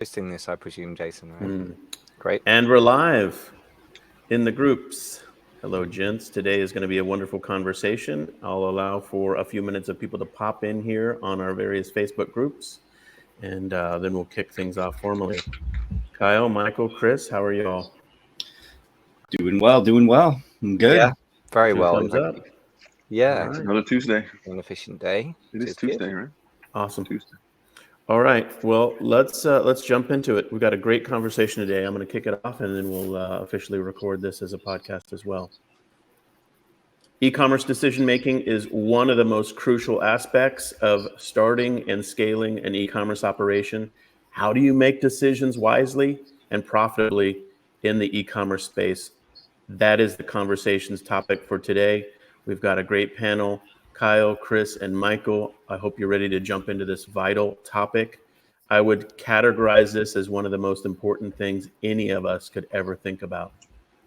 Hosting this, I presume, Jason, right? Mm. Great. And we're live in the groups. Hello, gents. Today is going to be a wonderful conversation. I'll allow for a few minutes of people to pop in here on our various Facebook groups, and then we'll kick things off formally. Kyle, Michael, Chris, how are y'all? Doing well. I'm good. Yeah, very Two well. thumbs Thank up. you. Yeah, All it's right. Another Tuesday. an efficient day. It is Good. Tuesday, right? Awesome. Tuesday. All right. Well, let's jump into it. We've got a great conversation today. I'm going to kick it off, and then we'll officially record this as a podcast as well. E-commerce decision making is one of the most crucial aspects of starting and scaling an e-commerce operation. How do you make decisions wisely and profitably in the e-commerce space? That is the conversation's topic for today. We've got a great panel, Kyle, Chris, and Michael. I hope you're ready to jump into this vital topic. I would categorize this as one of the most important things any of us could ever think about: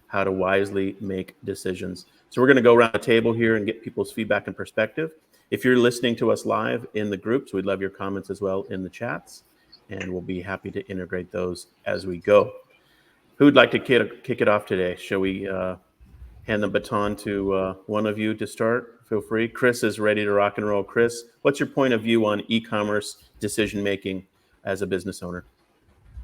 how to wisely make decisions. So we're going to go around the table here and get people's feedback and perspective. If you're listening to us live in the groups, we'd love your comments as well in the chats, and we'll be happy to integrate those as we go. Who'd like to kick it off today? Shall we hand the baton to one of you to start? Feel free. Chris is ready to rock and roll. Chris, what's your point of view on e-commerce decision-making as a business owner?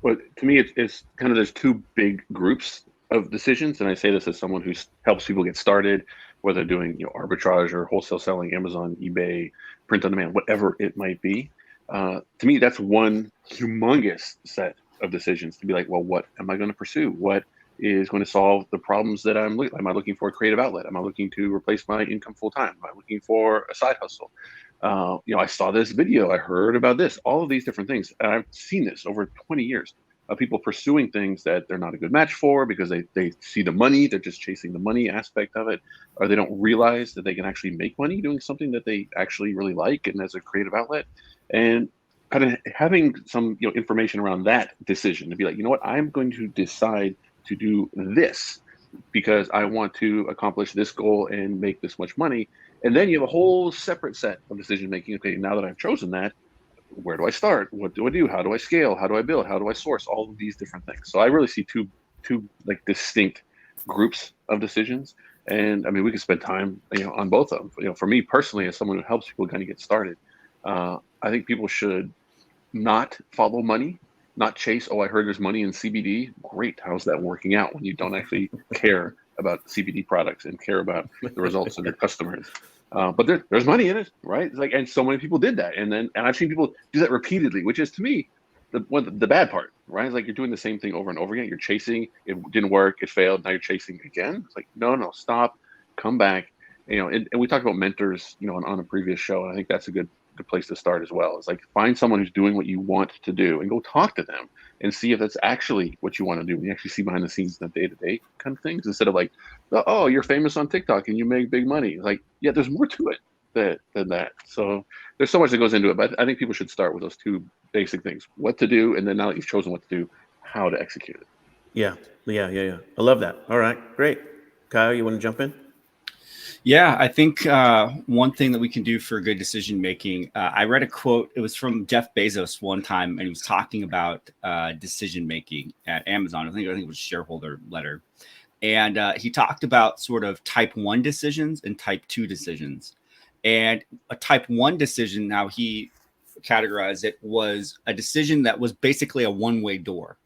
Well, to me, it's kind of there's two big groups of decisions, and I say this as someone who helps people get started, whether doing arbitrage or wholesale selling, Amazon, eBay, print on demand, whatever it might be. To me, that's one humongous set of decisions to be like, well, what am I going to pursue? What is going to solve the problems that I'm looking? Am I looking for a creative outlet? Am I looking to replace my income full time? Am I looking for a side hustle? I saw this video, I heard about this, all of these different things. And I've seen this over 20 years of people pursuing things that they're not a good match for because they see the money, they're just chasing the money aspect of it, or they don't realize that they can actually make money doing something that they actually really like and as a creative outlet. And kind of having some information around that decision to be like, you know what, I'm going to decide to do this because I want to accomplish this goal and make this much money. And then you have a whole separate set of decision making. Okay, now that I've chosen that, where do I start? What do I do? How do I scale? How do I build? How do I source? All of these different things. So I really see two like distinct groups of decisions. And I mean, we could spend time on both of them. For me personally, as someone who helps people kind of get started, I think people should not follow money, not chase. Oh, I heard there's money in CBD. Great. How's that working out when you don't actually care about CBD products and care about the results of your customers? But there's money in it, right? It's like, and so many people did that, and I've seen people do that repeatedly, which is to me the bad part, right? It's like you're doing the same thing over and over again. You're chasing. It didn't work. It failed. Now you're chasing again. It's like no, stop, come back. And we talked about mentors, on a previous show, and I think that's a good place to start as well. It's like find someone who's doing what you want to do and go talk to them and see if that's actually what you want to do. When you actually see behind the scenes in the day-to-day kind of things, instead of like, oh, you're famous on TikTok and you make big money. It's like, yeah, there's more to it than that. So there's so much that goes into it, but I think people should start with those two basic things: what to do, and then now that you've chosen what to do, how to execute it. Yeah. I love that. All right, great. Kyle, you want to jump in? Yeah, I think one thing that we can do for good decision making, I read a quote. It was from Jeff Bezos one time, and he was talking about decision making at Amazon. I think it was a shareholder letter. And he talked about sort of type 1 decisions and type 2 decisions. And a type 1 decision, now he categorized it, was a decision that was basically a one-way door.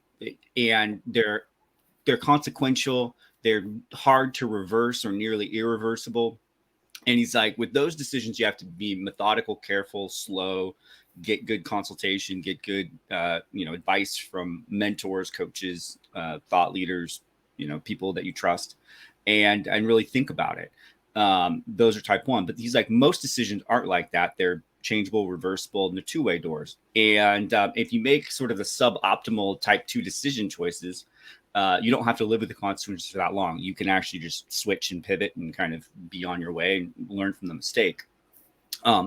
And they're consequential. They're hard to reverse or nearly irreversible. And he's like, with those decisions, you have to be methodical, careful, slow, get good consultation, get good, advice from mentors, coaches, thought leaders, people that you trust, and really think about it. Those are type 1. But he's like, most decisions aren't like that. They're changeable, reversible, and they're two-way doors. And if you make sort of the suboptimal type 2 decision choices, you don't have to live with the consequences for that long. You can actually just switch and pivot and kind of be on your way and learn from the mistake.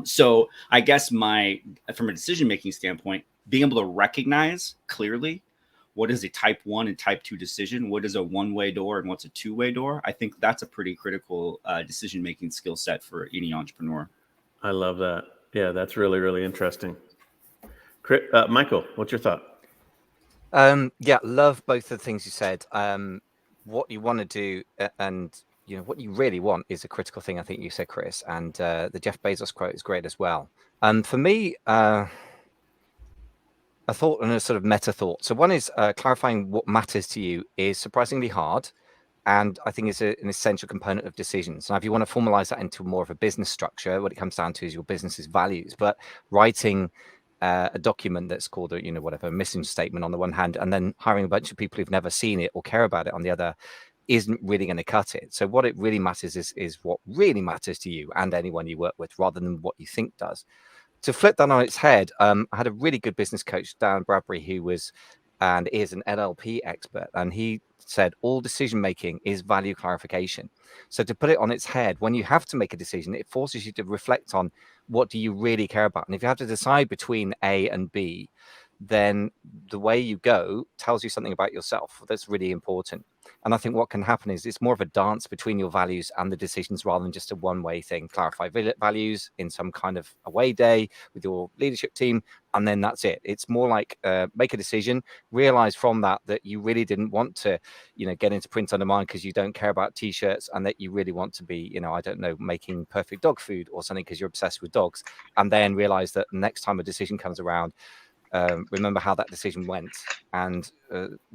So I guess from a decision-making standpoint, being able to recognize clearly what is a type 1 and type 2 decision, what is a one-way door and what's a two-way door, I think that's a pretty critical decision-making skill set for any entrepreneur. I love that. Yeah, that's really, really interesting. Michael, what's your thought? Yeah, love both of the things you said. What you want to do and what you really want is a critical thing. I think you said, Chris, and the Jeff Bezos quote is great as well. For me, a thought and a sort of meta thought. So one is clarifying what matters to you is surprisingly hard, and I think it's an essential component of decisions. Now, if you want to formalize that into more of a business structure, what it comes down to is your business's values. But writing a document that's called a whatever mission statement on the one hand, and then hiring a bunch of people who've never seen it or care about it on the other isn't really going to cut it. So what it really matters is what really matters to you and anyone you work with, rather than what you think does. To flip that on its head, I had a really good business coach, Dan Bradbury, who was and is an NLP expert, and he said all decision making is value clarification. So to put it on its head, when you have to make a decision, it forces you to reflect on what do you really care about. And if you have to decide between A and B, then the way you go tells you something about yourself. That's really important. And I think what can happen is it's more of a dance between your values and the decisions rather than just a one-way thing. Clarify values in some kind of away day with your leadership team, and then that's it. It's more like make a decision, realize from that you really didn't want to, get into print on demand because you don't care about t-shirts, and that you really want to be, I don't know, making perfect dog food or something because you're obsessed with dogs. And then realize that next time a decision comes around, remember how that decision went and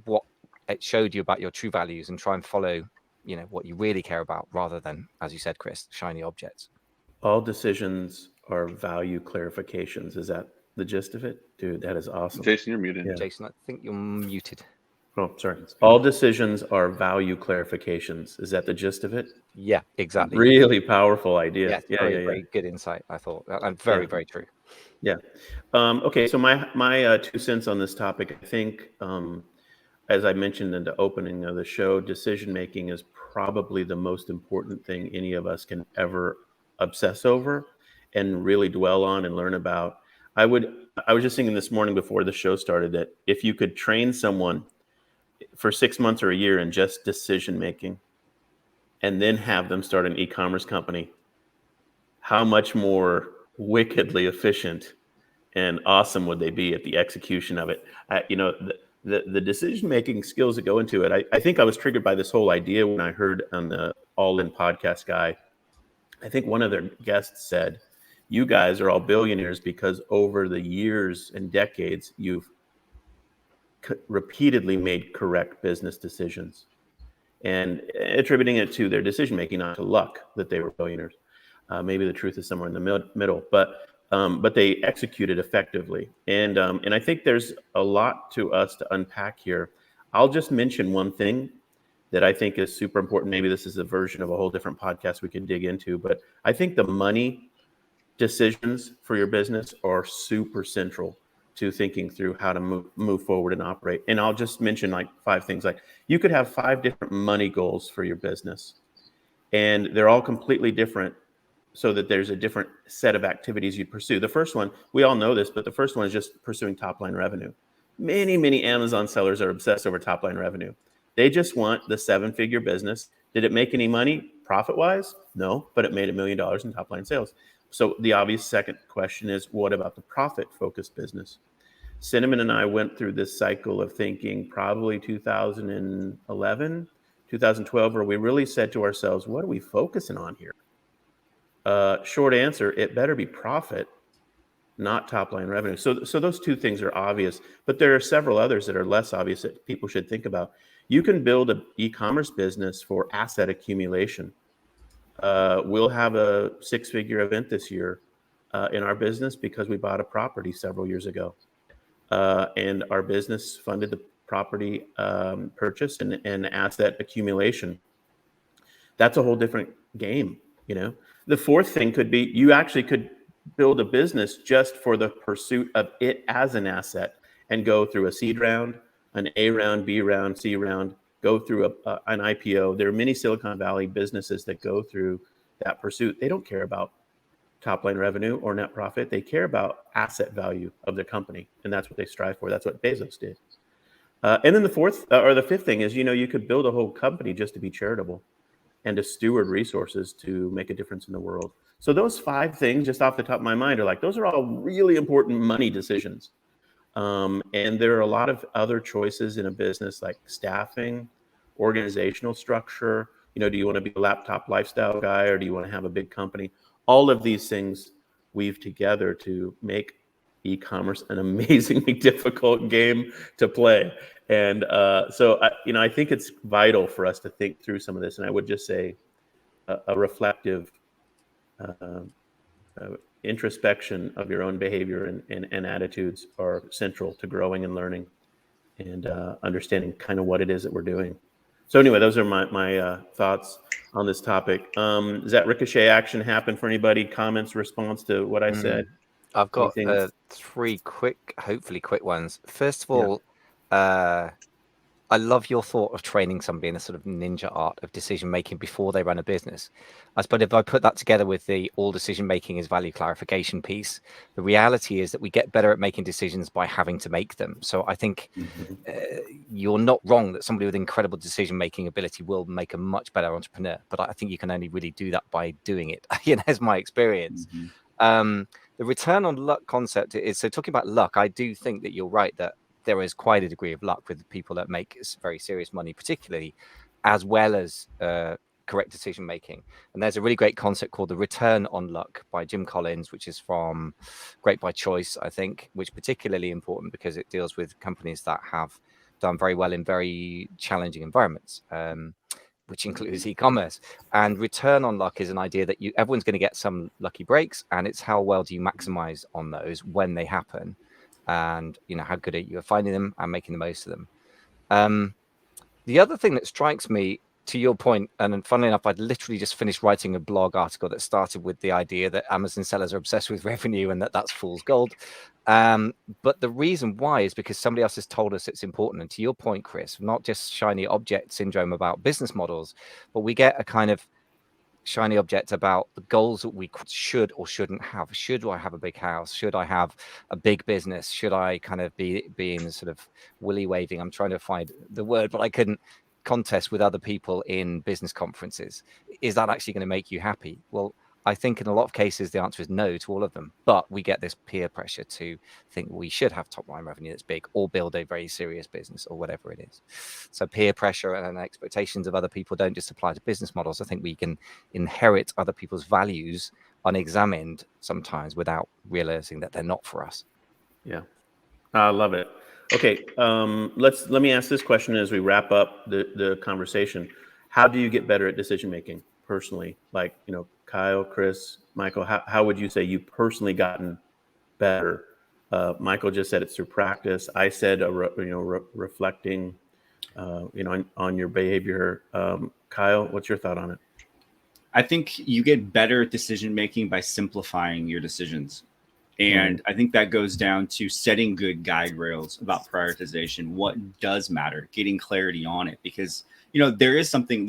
what it showed you about your true values, and try and follow, what you really care about, rather than, as you said, Chris, shiny objects. All decisions are value clarifications. Is that the gist of it? Dude, that is awesome. Jason, you're muted. Yeah. Jason, I think you're muted. Oh, sorry. All decisions are value clarifications. Is that the gist of it? Yeah, exactly. Really powerful idea. Yeah, very good insight, I thought, and very true. Yeah. Okay. So my 2 cents on this topic, I think, as I mentioned in the opening of the show, decision making is probably the most important thing any of us can ever obsess over and really dwell on and learn about. I was just thinking this morning before the show started that if you could train someone for 6 months or a year in just decision making, and then have them start an e-commerce company, how much more wickedly efficient and awesome would they be at the execution of it? The decision-making skills that go into it. I think I was triggered by this whole idea when I heard on the All In podcast guy. I think one of their guests said, you guys are all billionaires because over the years and decades, you've repeatedly made correct business decisions, and attributing it to their decision-making, not to luck that they were billionaires. Maybe the truth is somewhere in the middle, but they executed effectively. And I think there's a lot to us to unpack here. I'll just mention one thing that I think is super important. Maybe this is a version of a whole different podcast we could dig into, but I think the money decisions for your business are super central to thinking through how to move forward and operate. And I'll just mention like 5 things. Like you could have 5 different money goals for your business, and they're all completely different, so that there's a different set of activities you pursue. The first one, we all know this, but the first one is just pursuing top line revenue. Many Amazon sellers are obsessed over top line revenue. They just want the 7-figure business. Did it make any money profit wise? No, but it made $1 million in top line sales. So the obvious second question is, what about the profit focused business? Cinnamon and I went through this cycle of thinking probably 2011, 2012, where we really said to ourselves, what are we focusing on here? Short answer, it better be profit, not top line revenue. So those 2 things are obvious, but there are several others that are less obvious that people should think about. You can build an e-commerce business for asset accumulation. We'll have a 6-figure event this year in our business because we bought a property several years ago. And our business funded the property purchase and asset accumulation. That's a whole different game, The fourth thing could be you actually could build a business just for the pursuit of it as an asset and go through a seed round, an A round, B round, C round, go through an IPO. There are many Silicon Valley businesses that go through that pursuit. They don't care about top line revenue or net profit. They care about asset value of their company, and that's what they strive for. That's what Bezos did. And then the fifth thing is, you could build a whole company just to be charitable and to steward resources to make a difference in the world. So those 5 things just off the top of my mind are like, those are all really important money decisions. And there are a lot of other choices in a business like staffing, organizational structure. Do you want to be a laptop lifestyle guy or do you want to have a big company? All of these things weave together to make e-commerce an amazingly difficult game to play. And so I think it's vital for us to think through some of this. And I would just say a reflective uh, introspection of your own behavior and attitudes are central to growing and learning and understanding kind of what it is that we're doing. So anyway, those are my thoughts on this topic. Does that ricochet action happen for anybody? Comments, response to what I said? I've got Anything? 3 quick, hopefully quick ones. First of Yeah. all, I love your thought of training somebody in a sort of ninja art of decision making before they run a business. I suppose if I put that together with the all decision making is value clarification piece, the reality is that we get better at making decisions by having to make them. So I think you're not wrong that somebody with incredible decision making ability will make a much better entrepreneur. But I think you can only really do that by doing it. As my experience. The return on luck concept is, so talking about luck, I do think that you're right that there is quite a degree of luck with the people that make very serious money, particularly, as well as correct decision making. And there's a really great concept called the return on luck by Jim Collins, which is from Great by Choice, I think, which is particularly important because it deals with companies that have done very well in very challenging environments. Which includes e-commerce. And return on luck is an idea that everyone's going to get some lucky breaks, and it's how well do you maximize on those when they happen, and how good are you at finding them and making the most of them. The other thing that strikes me, to your point, and funnily enough, I'd literally just finished writing a blog article that started with the idea that Amazon sellers are obsessed with revenue and that's fool's gold. But the reason why is because somebody else has told us it's important. And to your point, Chris, not just shiny object syndrome about business models, but we get a kind of shiny object about the goals that we should or shouldn't have. Should I have a big house? Should I have a big business? Should I kind of be in sort of willy waving? I'm trying to find the word, but I couldn't contest with other people in business conferences. Is that actually going to make you happy? Well, I think in a lot of cases, the answer is no to all of them. But we get this peer pressure to think we should have top line revenue that's big or build a very serious business or whatever it is. So peer pressure and expectations of other people don't just apply to business models. I think we can inherit other people's values unexamined sometimes without realizing that they're not for us. Yeah, I love it. Okay, let me ask this question as we wrap up the conversation. How do you get better at decision making personally? Like, Kyle, Chris, Michael, how would you say you personally gotten better? Michael just said it's through practice. I said reflecting, on your behavior. Kyle, what's your thought on it? I think you get better at decision making by simplifying your decisions. And I think that goes down to setting good guide rails about prioritization, what does matter, getting clarity on it, because there is something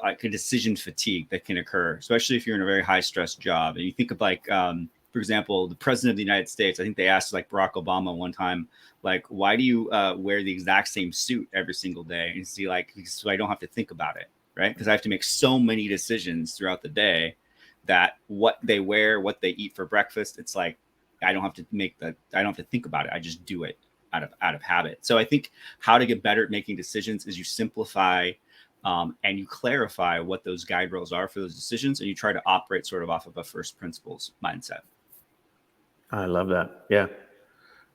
like a decision fatigue that can occur, especially if you're in a very high stress job. And you think of for example, the president of the United States, I think they asked Barack Obama one time, why do you wear the exact same suit every single day? And see, so I don't have to think about it, right? Because I have to make so many decisions throughout the day that what they wear, what they eat for breakfast, it's I don't have to think about it. I just do it out of habit. So I think how to get better at making decisions is you simplify and you clarify what those guide rails are for those decisions, and you try to operate sort of off of a first principles mindset. I love that. Yeah.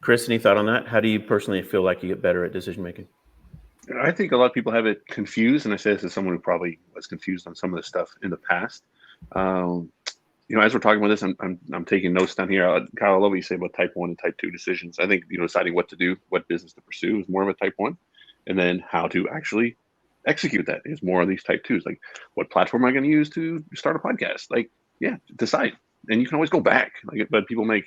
Chris, any thought on that? How do you personally feel like you get better at decision making? I think a lot of people have it confused, and I say this as someone who probably was confused on some of this stuff in the past. As we're talking about this, I'm taking notes down here. Kyle, I love what you say about type 1 and type 2 decisions. I think deciding what to do, what business to pursue, is more of a type 1, and then how to actually execute that is more of these type 2s. Like, what platform am I going to use to start a podcast? Decide, and you can always go back. But people make,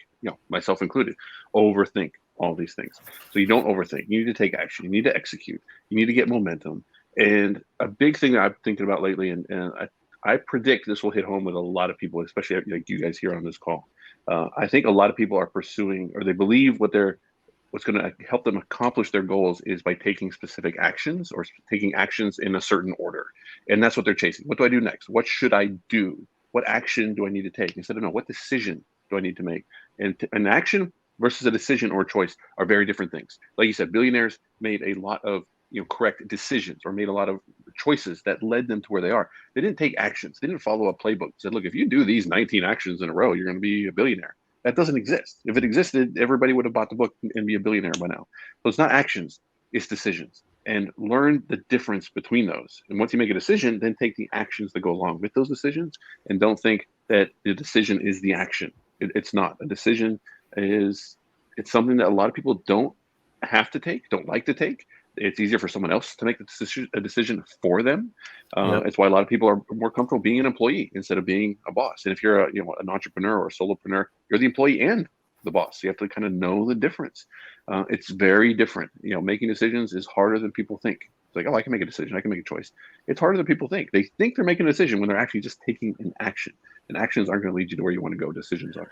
myself included, overthink all these things. So you don't overthink. You need to take action. You need to execute. You need to get momentum. And a big thing that I'm thinking about lately, and I predict this will hit home with a lot of people, especially like you guys here on this call. I think a lot of people are pursuing, or they believe what's going to help them accomplish their goals is by taking specific actions or taking actions in a certain order. And that's what they're chasing. What do I do next? What should I do? What action do I need to take? Instead of, no, what decision do I need to make? And an action versus a decision or a choice are very different things. Like you said, billionaires made a lot of correct decisions or made a lot of choices that led them to where they are. They didn't take actions. They didn't follow a playbook. Said, look, if you do these 19 actions in a row, you're going to be a billionaire. That doesn't exist. If it existed, everybody would have bought the book and be a billionaire by now. So it's not actions, it's decisions. And learn the difference between those. And once you make a decision, then take the actions that go along with those decisions. And don't think that the decision is the action. It's not. A decision it's something that a lot of people don't have to take, don't like to take. It's easier for someone else to make a decision for them. It's why a lot of people are more comfortable being an employee instead of being a boss. And if you're an entrepreneur or a solopreneur, you're the employee and the boss. So you have to kind of know the difference. It's very different. Making decisions is harder than people think. It's like, oh, I can make a decision. I can make a choice. It's harder than people think. They think they're making a decision when they're actually just taking an action. And actions aren't going to lead you to where you want to go. Decisions are.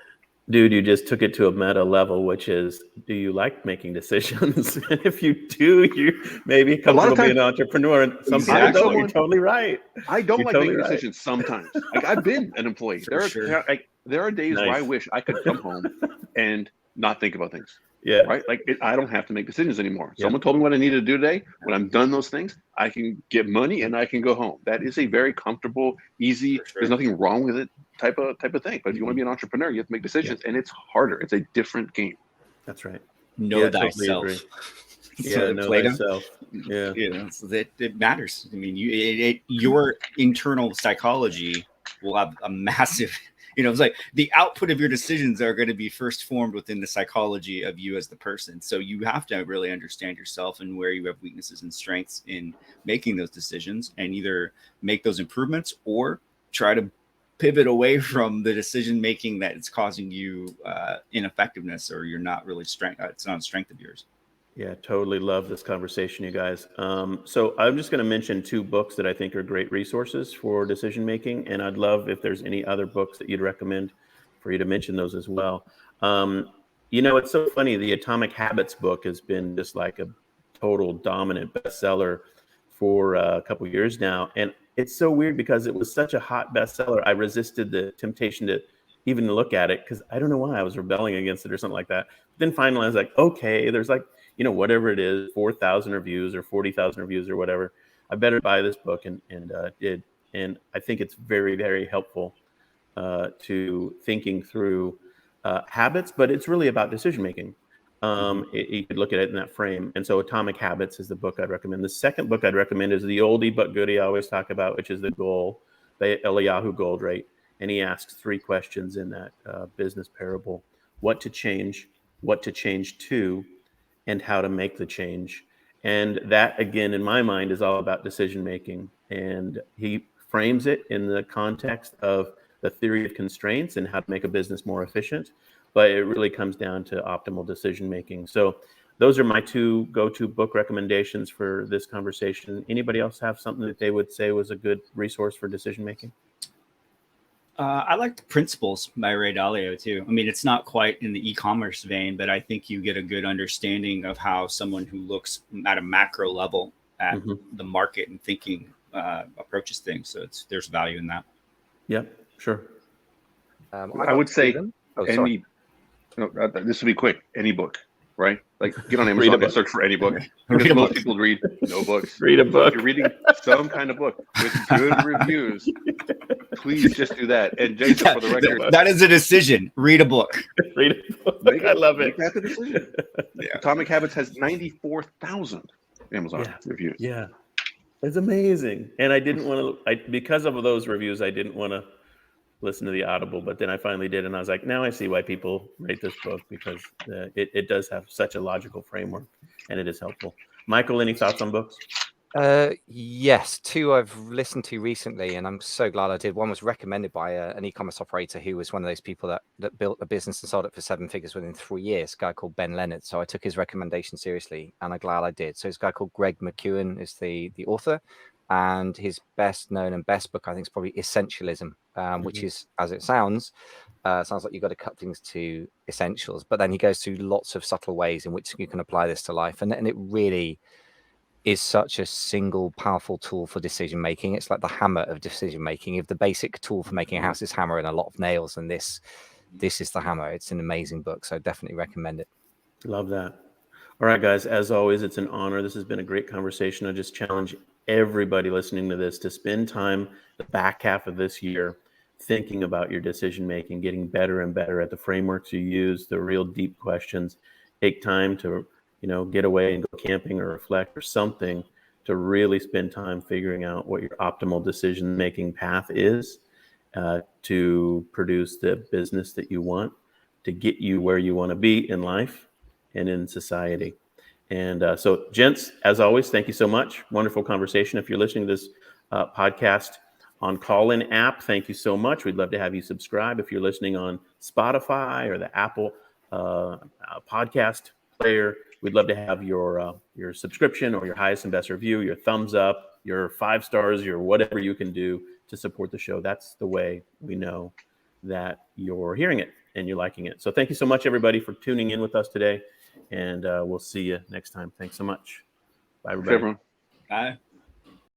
Dude, you just took it to a meta level, which is, do you like making decisions? And if you do, you maybe comfortable being an entrepreneur. And some people don't. You're totally right. I don't like making decisions sometimes. Like, I've been an employee. There are days where I wish I could come home and not think about things. Yeah. Right. Like I don't have to make decisions anymore. Someone told me what I needed to do today. When I'm done those things, I can get money and I can go home. That is a very comfortable, easy. There's nothing wrong with it type of thing. But if you want to be an entrepreneur, you have to make decisions, and it's harder. It's a different game. That's right. Know thyself. Totally know thyself. Yeah. It matters. I mean, your internal psychology will have a massive. It's like the output of your decisions are going to be first formed within the psychology of you as the person. So you have to really understand yourself and where you have weaknesses and strengths in making those decisions, and either make those improvements or try to pivot away from the decision making that is causing you ineffectiveness, or you're not really it's not a strength of yours. Yeah, totally love this conversation, you guys. So I'm just going to mention 2 books that I think are great resources for decision making, and I'd love if there's any other books that you'd recommend for you to mention those as well. It's so funny. The Atomic Habits book has been just like a total dominant bestseller for a couple of years now, and it's so weird because it was such a hot bestseller. I resisted the temptation to even look at it because I don't know why I was rebelling against it or something like that. Then finally, I was like, okay, there's like, whatever it is, 4,000 reviews or 40,000 reviews or whatever, I better buy this book, and did. And I think it's very, very helpful to thinking through habits, but it's really about decision making. You could look at it in that frame. And so Atomic Habits is the book I'd recommend. The second book I'd recommend is the oldie but goodie I always talk about, which is The Goal by Eliyahu Goldrate. And he asks 3 questions in that business parable: what to change to, and how to make the change. And that, again, in my mind, is all about decision making. And he frames it in the context of the theory of constraints and how to make a business more efficient. But it really comes down to optimal decision making. So those are my 2 go-to book recommendations for this conversation. Anybody else have something that they would say was a good resource for decision making? I like The Principles by Ray Dalio too. I mean, it's not quite in the e-commerce vein, but I think you get a good understanding of how someone who looks at a macro level at the market and thinking approaches things. So there's value in that. Yeah, sure. I would say this will be quick. Any book, right? Like, get on Amazon and search for any book. Because most people read no books. Read a book. If you're reading some kind of book with good reviews, please just do that. And Jason, for the record, that is a decision. Read a book. Read a book. I love it. That's a decision. Atomic Habits has 94,000 Amazon reviews. Yeah, it's amazing. And I didn't want to, because of those reviews, I didn't want to listen to the Audible, but then I finally did, and I was like, now I see why people rate this book, because it does have such a logical framework, and it is helpful. Michael, any thoughts on books? Yes, 2 I've listened to recently, and I'm so glad I did. One was recommended by an e-commerce operator who was one of those people that built a business and sold it for 7 figures within 3 years, a guy called Ben Leonard. So I took his recommendation seriously, and I'm glad I did. So this guy called Greg McKeown is the author, and his best known and best book, I think, is probably Essentialism, which is, as it sounds like you've got to cut things to essentials, but then he goes through lots of subtle ways in which you can apply this to life, and it really is such a single powerful tool for decision making. It's like the hammer of decision making. If the basic tool for making a house is hammer and a lot of nails, and this This is the Hammer. It's an amazing book, so definitely recommend it. Love that. All right, guys, as always, it's an honor. This has been a great conversation. I just challenge everybody listening to this to spend time the back half of this year thinking about your decision making, getting better and better at the frameworks you use, the real deep questions. Take time to, get away and go camping or reflect or something to really spend time figuring out what your optimal decision making path is to produce the business that you want, to get you where you want to be in life and in society. And so, gents, as always, thank you so much. Wonderful conversation. If you're listening to this podcast on Call-In app, thank you so much. We'd love to have you subscribe. If you're listening on Spotify or the Apple podcast player, we'd love to have your subscription or your highest and best review, your thumbs up, your 5 stars, your whatever you can do to support the show. That's the way we know that you're hearing it and you're liking it. So thank you so much, everybody, for tuning in with us today. And we'll see you next time. Thanks so much. Bye, everybody. Everyone. Bye.